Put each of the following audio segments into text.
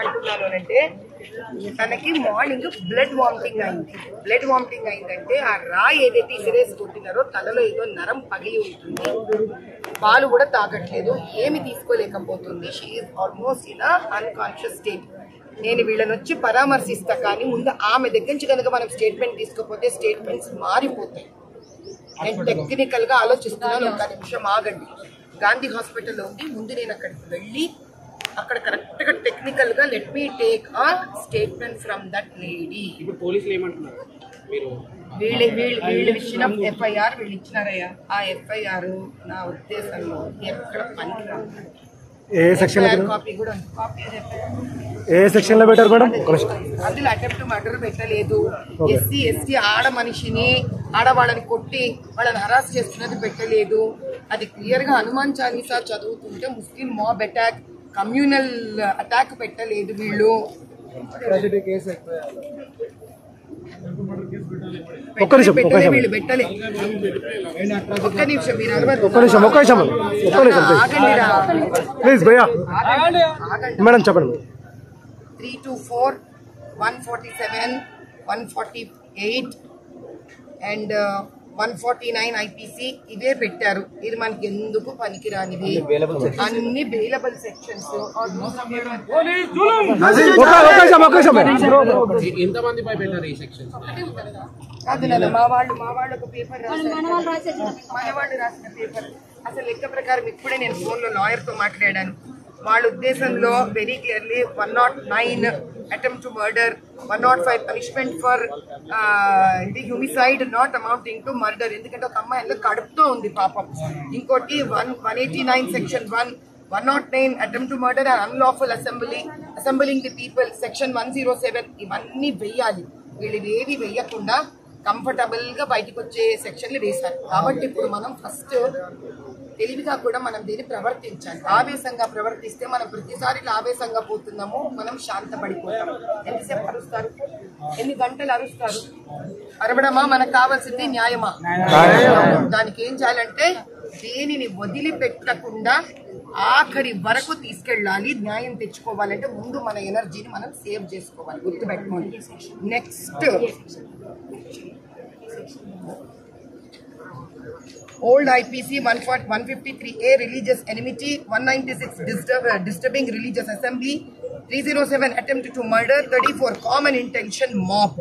అంటున్నాను అంటే తనకి మార్నింగ్ బ్లడ్ వామిటింగ్ అయింది. బ్లడ్ వామిటింగ్ అయిందంటే ఆ రాయి ఏదైతే ఇసిరేసి కొట్టినారో తలలో ఏదో నరం పగిలి ఉంటుంది. పాలు కూడా తాగట్లేదు, ఏమి తీసుకోలేకపోతుంది. She is almost in unconscious state. నేను వీళ్ళని వచ్చి పరామర్శిస్తా, కానీ ముందు ఆమె దగ్గర నుంచి కనుక మనం స్టేట్మెంట్ తీసుకోకపోతే స్టేట్మెంట్స్ మారిపోతాయి. నేను టెక్నికల్ గా ఆలోచిస్తున్నాను, ఒక నిమిషం ఆగండి. గాంధీ హాస్పిటల్లో ఉంది, ముందు నేను అక్కడికి వెళ్ళి అక్కడ కరెక్ట్ గా టెక్నికల్ గా లెట్ మీ టేక్ ఆ స్టేట్మెంట్ ఫ్రమ్ దట్ లేడీ. పోలీసులు ఏమంటున్నారు? వీళ్ళు ఇచ్చిన ఎఫ్ఐఆర్ వీళ్ళు ఇచ్చినారయ్యా. ఆ ఎఫ్ఐఆర్ నా ఉద్దేశంలో ఎక్కడ పనికిరాదు. ఏ సెక్షన్ కాపీ కూడా ఉంది. కాపీ ఏ సెక్షన్ లో పెట్టారు మేడం? అందులో అటెంప్ట్ మర్డర్ పెట్టలేదు. ఎస్సీ ఎస్టీ ఆడ మనిషిని ఆడవాళ్ళని కొట్టి వాళ్ళని హరాస్ చేస్తున్నది పెట్టలేదు. అది క్లియర్ గా హనుమాన్ చాలీసా చదువుతుంటే ముస్లిం మాబ్ అటాక్, కమ్యూనల్ అటాక్ పెట్టలేదు వీళ్ళు. ఒక్క నిమిషం ప్లీజ్ భయ్యా. మేడం చెప్పండి. 324, 147, 148 అండ్ 149 ఐపీసీ ఇవే పెట్టారు. ఇది మనకి ఎందుకు పనికిరానివి, అన్ని బెయిలబుల్ సెక్షన్స్. కాదు, మా వాళ్ళు ఒక పేపర్ రాశారు, మన వాళ్ళు రాసిన పేపర్. అసలు లెక్క ప్రకారం ఇప్పుడే నేను ఫోన్ లో లాయర్ తో మాట్లాడాను. వాళ్ళ ఉద్దేశంలో very clearly 109 attempt to murder, 105 punishment for homicide not amounting to murder. ఎందుకంటే ఒక అమ్మాయి అందులో కడుపుతో ఉంది పాపం. ఇంకోటి 189 section 1, 109 attempt to murder and unlawful assembling the people, section 107. ఇవన్నీ వెయ్యాలి. వీళ్ళు ఏవి వెయ్యకుండా కంఫర్టబుల్ గా బయటకు వచ్చే సెక్షన్లు వేశారు. కాబట్టి ఇప్పుడు మనం ఫస్ట్ తెలివిగా కూడా మనం దీన్ని ప్రవర్తించాలి. ఆవేశంగా ప్రవర్తిస్తే మనం ప్రతిసారి ఆవేశంగా పోతున్నాము, మనం శాంతపడిపోతాం. ఎంతసేపు అరుస్తారు, ఎన్ని గంటలు అరుస్తారు? అరవడమా మనకు కావాల్సింది న్యాయమా? దానికి ఏం చేయాలంటే దేనిని వదిలిపెట్టకుండా ఆఖరి వరకు తీసుకెళ్ళాలి. న్యాయం తెచ్చుకోవాలంటే ముందు మన ఎనర్జీని మనం సేవ్ చేసుకోవాలి, గుర్తుపెట్టుకోండి. Next Old IPC 153A religious enmity, 196 disturbing religious assembly, 307 attempt to murder, 34 common intention mob,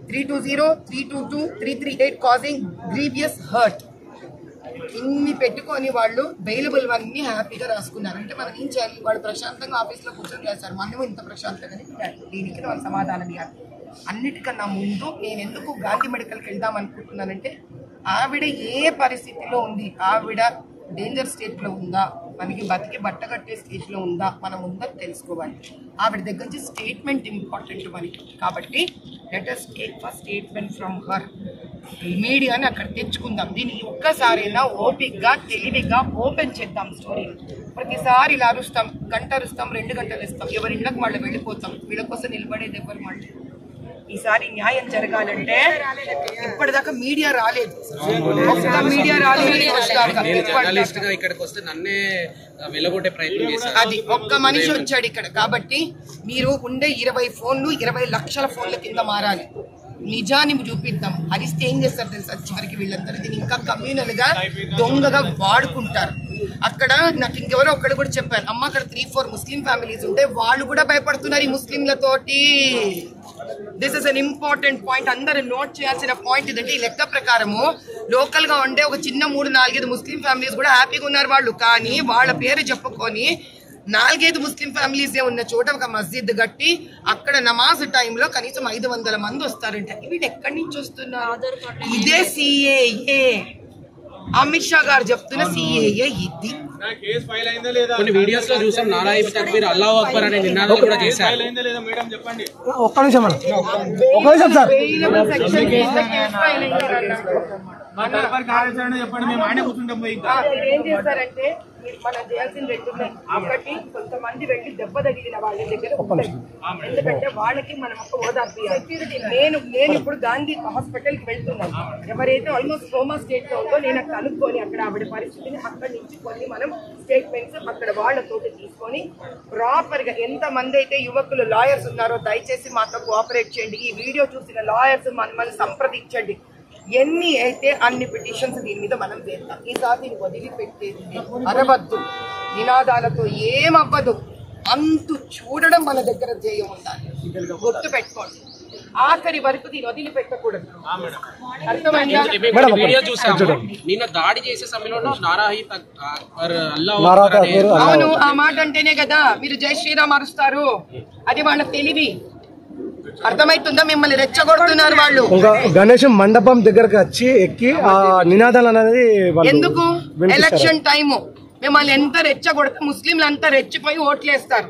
320, 322, 338 causing grievous hurt. ఇన్ని పెట్టుకొని వాళ్ళు బెయిలబుల్ అన్ని హ్యాపీగా రాసుకున్నారు. అంటే మనం ఏం చేయాలి? వాళ్ళు ప్రశాంతంగా ఆఫీస్లో కూర్చొని చేస్తారు, మనము ఇంత ప్రశాంతంగా. దీనికి వాళ్ళు సమాధానం ఇవ్వాలి. అన్నిటికన్నా ముందు నేను ఎందుకు గాంధీ మెడికల్కి వెళ్దాం అనుకుంటున్నానంటే, ఆవిడ ఏ పరిస్థితిలో ఉంది, ఆవిడ డేంజర్ స్టేట్లో ఉందా, మనకి బతికి బట్ట కట్టే స్టేజ్లో ఉందా, మనం ఉందని తెలుసుకోవాలి. ఆవిడ దగ్గర నుంచి స్టేట్మెంట్ ఇంపార్టెంట్ మనకి. కాబట్టి let us take first statement from her. మీడియాని అక్కడ తెచ్చుకుందాం. దీన్ని ఒక్కసారైనా ఓపిక్గా తెలివిగా ఓపెన్ చేద్దాం స్టోరీ. ప్రతిసారి ఇలా అరుస్తాం, గంట అరుస్తాం, 2 గంటలు ఇస్తాం, ఎవరి ఇళ్ళకి వాళ్ళు వెళ్ళిపోతాం. వీళ్ళ కోసం నిలబడేది ఎవరు? మళ్ళీ ఈసారి న్యాయం జరగాలంటే ఇప్పటిదాకా మీడియా రాలేదు, ఒక్క మీడియా రాలేదు. అది ఒక్క మనిషి వచ్చాడు ఇక్కడ. కాబట్టి మీరు ఉండే 20 ఫోన్లు 20 లక్షల ఫోన్ల కింద మారాలి. నిజాన్ని చూపిద్దాం. అరిస్తే ఏం చేస్తారు తెలుసా? చివరికి వీళ్ళందరూ దీన్ని ఇంకా కమ్యూనల్ గా దొంగగా వాడుకుంటారు. అక్కడ నాకు ఇంకెవరో ఒక్కడు కూడా చెప్పారు, అమ్మ అక్కడ 3-4 ముస్లిం ఫ్యామిలీస్ ఉంటే వాళ్ళు కూడా భయపడుతున్నారు ఈ ముస్లింలతోటి. This is an important point, అందరూ నోట్ చేయాల్సిన పాయింట్. ఇదంటే ఈ లెక్క ప్రకారము లోకల్ గా ఉండే ఒక చిన్న 3-4 ముస్లిం ఫ్యామిలీస్ కూడా హ్యాపీగా ఉన్నారు వాళ్ళు. కానీ వాళ్ళ పేరు చెప్పుకొని 4-5 ముస్లిం ఫ్యామిలీస్ ఉన్న చోట ఒక మస్జిద్ కట్టి అక్కడ నమాజ్ టైంలో కనీసం 500 మంది వస్తారంట. వీళ్ళు ఎక్కడి నుంచి వస్తున్నారు? ఇదే సిఏఏ. అమిత్ షా గారు చెప్తున్న సిఏఏ ఇది. కొన్ని వీడియోస్ లో చూసాం, నారాయణ తక్బీర్ అల్లాహు అక్బర్ అనే నినాదం కూడా చేశారు. ఒక్క నిమిషం మేడం, ఒక్క నిమిషం సార్. ఏం చేస్తారంటే మనం చేయాల్సిన రెండు ఉన్నాయి. ఒకటి, కొంతమంది వెళ్ళి దెబ్బ తగిలిన వాళ్ళ దగ్గర ఉంటాయి, ఎందుకంటే వాళ్ళకి మనం ఒక ఓదార్పు నేను ఇప్పుడు గాంధీ హాస్పిటల్కి వెళ్తున్నాను. ఎవరైతే ఆల్మోస్ట్ కోమా స్టేట్ లో ఉందో నేను కనుక్కొని అక్కడ ఆవిడ పరిస్థితిని అక్కడి నుంచి కొన్ని మనం స్టేట్మెంట్స్ అక్కడ వాళ్ళతోటి తీసుకొని ప్రాపర్ గా ఎంతమంది అయితే యువకులు లాయర్స్ ఉన్నారో దయచేసి మాతో కోఆపరేట్ చేయండి. ఈ వీడియో చూసిన లాయర్స్ మనల్ని సంప్రదించండి. ఎన్ని అయితే అన్ని పిటిషన్స్ దీని మీద మనం చేద్దాం. ఈసారి దీన్ని వదిలిపెట్టేది అరవద్దు, నినాదాలతో ఏమవ్వదు. అంతు చూడడం మన దగ్గర ధ్యేయం ఉండాలి, గుర్తు పెట్టుకోండి. ఆఖరి వరకు దీన్ని వదిలిపెట్టకూడదు. అర్థమైందా? వీడియో చూసాము, నిన్న దాడి చేసే సమయంలో అవును, ఆ మాట అంటేనే కదా మీరు జై శ్రీరామ్ అరుస్తారు. అది వాళ్ళ తెలివి. అర్థమైతుందా? మిమ్మల్ని రెచ్చగొడుతున్నారు వాళ్ళు. గణేష్ మండపం దగ్గరకు వచ్చి ఎక్కి ఆ నినాదాలు అనేది ఎందుకు? ఎలక్షన్ టైము మిమ్మల్ని ఎంత రెచ్చగొడితే ముస్లింలు అంతా రెచ్చిపోయి ఓట్లేస్తారు.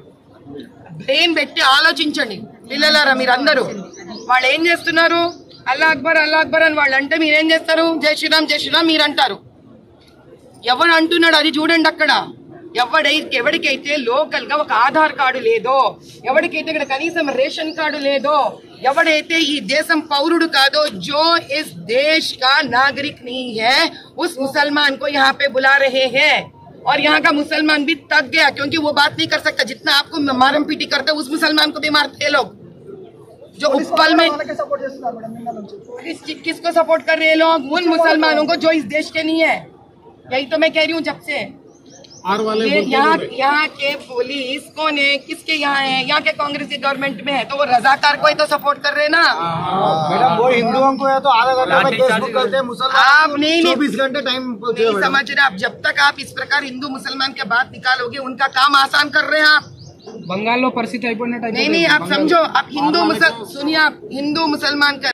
బ్రెయిన్ పెట్టి ఆలోచించండి పిల్లలారా మీరందరూ. వాళ్ళు ఏం చేస్తున్నారు? అల్లా అక్బర్ అల్లా అక్బర్ అని వాళ్ళు అంటే మీరేం చేస్తారు? జై శ్రీరామ్ జై శ్రీరామ్ మీరు అంటారు. ఎవరు అంటున్నాడు అది చూడండి. అక్కడ ఎవరికైతే లోకల్ గా ఒక ఆధార్ కార్డు లేదో, ఎవరికైతే ఇక్కడ కనీసం రేషన్ కార్డు లేదో, ఎవడైతే ఈ దేశం పౌరుడు కాదో, जो इस देश का नागरिक नहीं है, उस मुसलमान को यहाँ पे बुला रहे हैं. और यहाँ का मुसलमान भी थक गया, क्योंकि वो बात नहीं कर सकता जितना आपको मारम पीटी करते उस मुसलमान को भी मारते हैं लोग. जो उपल में किसको सपोर्ट कर रहे हैं लोग? उन मुसलमानों को जो इस देश के नहीं है. यही तो मैं कह रही हूँ जब से. यहाँ के पुलिस कौन है, किसके यहाँ है? यहाँ के कांग्रेस की गवर्नमेंट में है, तो वो रजाकार को ही तो सपोर्ट कर रहे हैं ना. वो हिंदुओं को है तो आधा घंटा में केस बुक करते हैं, आप नहीं 24 घंटे टाइम नहीं समझ रहे. आप जब तक आप इस प्रकार हिंदू मुसलमान के बात निकालोगे उनका काम आसान कर रहे हैं आप. बंगाल परिस्थिति नहीं आप समझो. आप हिंदू मुसलमान का